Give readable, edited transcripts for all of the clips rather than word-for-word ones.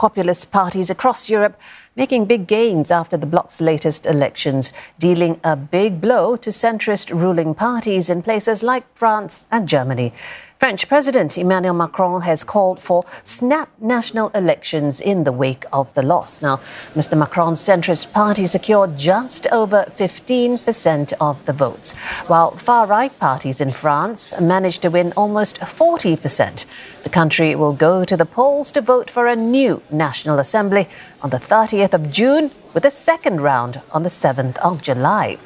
populist parties across Europe making big gains after the bloc's latest elections, dealing a big blow to centrist ruling parties in places like France and Germany. French President Emmanuel Macron has called for snap national elections in the wake of the loss. Now, Mr. Macron's centrist party secured just over 15% of the votes, while far-right parties in France managed to win almost 40%. The country will go to the polls to vote for a new National Assembly on the 30th of June, with a second round on the 7th of July.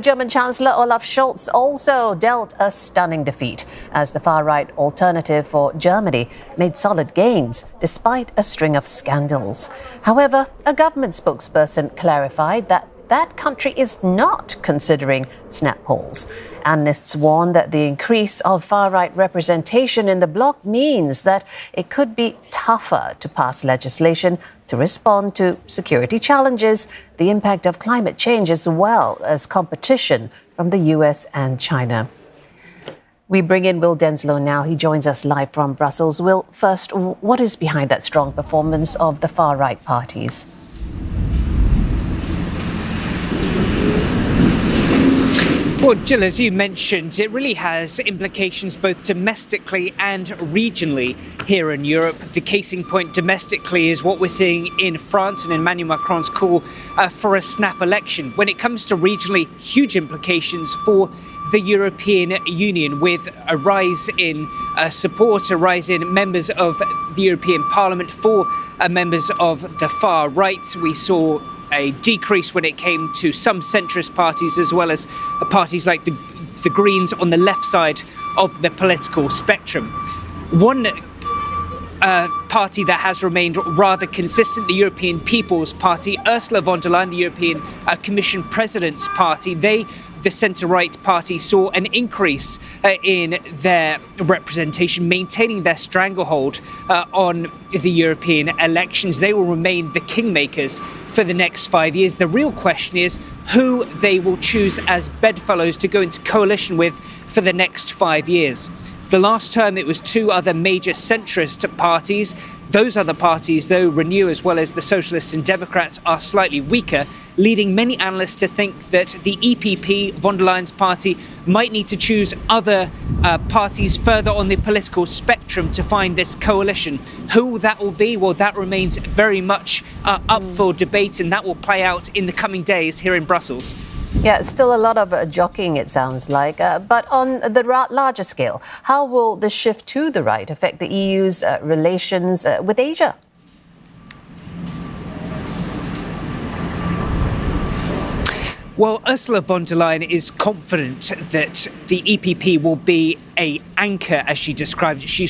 German Chancellor Olaf Scholz also dealt a stunning defeat as the far-right Alternative for Germany made solid gains despite a string of scandals. However, a government spokesperson clarified that that country is not considering snap polls. Analysts warn that the increase of far-right representation in the bloc means that it could be tougher to pass legislation to respond to security challenges, the impact of climate change, as well as competition from the US and China. We bring in Will Denselow now. He joins us live from Brussels. Will, first, what is behind that strong performance of the far-right parties? Well, Jill, as you mentioned, it really has implications both domestically and regionally here in Europe. The case in point domestically is what we're seeing in France and Emmanuel Macron's call for a snap election. When it comes to regionally, huge implications for the European Union, with a rise in support, a rise in members of the European Parliament for members of the far right. We saw a decrease when it came to some centrist parties, as well as parties like the Greens on the left side of the political spectrum. One party that has remained rather consistent, the European People's Party, Ursula von der Leyen, the European Commission President's party, the centre-right party, saw an increase in their representation, maintaining their stranglehold on the European elections. They will remain the kingmakers for the next 5 years. The real question is who they will choose as bedfellows to go into coalition with for the next 5 years. The last term, it was two other major centrist parties. Those other parties, though, Renew as well as the Socialists and Democrats, are slightly weaker, leading many analysts to think that the EPP, von der Leyen's party, might need to choose other parties further on the political spectrum to find this coalition. Who that will be, well, that remains very much up for debate, and that will play out in the coming days here in Brussels. Yeah, still a lot of jockeying, it sounds like. But on the larger scale, how will the shift to the right affect the EU's relations with Asia? Well, Ursula von der Leyen is confident that the EPP will be an anchor, as she described it. She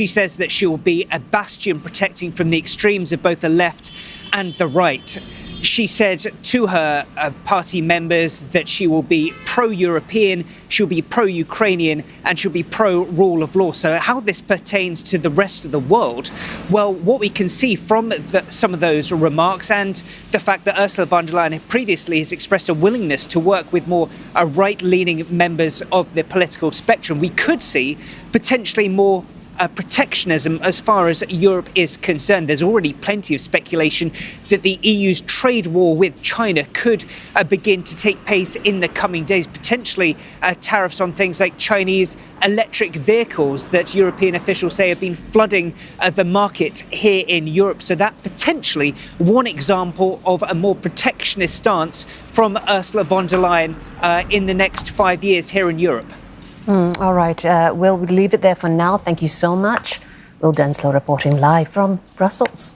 says that she will be a bastion protecting from the extremes of both the left and the right. She said to her party members that she will be pro-European, she'll be pro-Ukrainian, and she'll be pro-rule of law. So how this pertains to the rest of the world? Well, what we can see from some of those remarks, and the fact that Ursula von der Leyen previously has expressed a willingness to work with more right-leaning members of the political spectrum, we could see potentially more protectionism as far as Europe is concerned. There's already plenty of speculation that the EU's trade war with China could begin to take place in the coming days, potentially tariffs on things like Chinese electric vehicles that European officials say have been flooding the market here in Europe. So that potentially one example of a more protectionist stance from Ursula von der Leyen in the next 5 years here in Europe. All right, we'll leave it there for now. Thank you so much. Will Denselow reporting live from Brussels.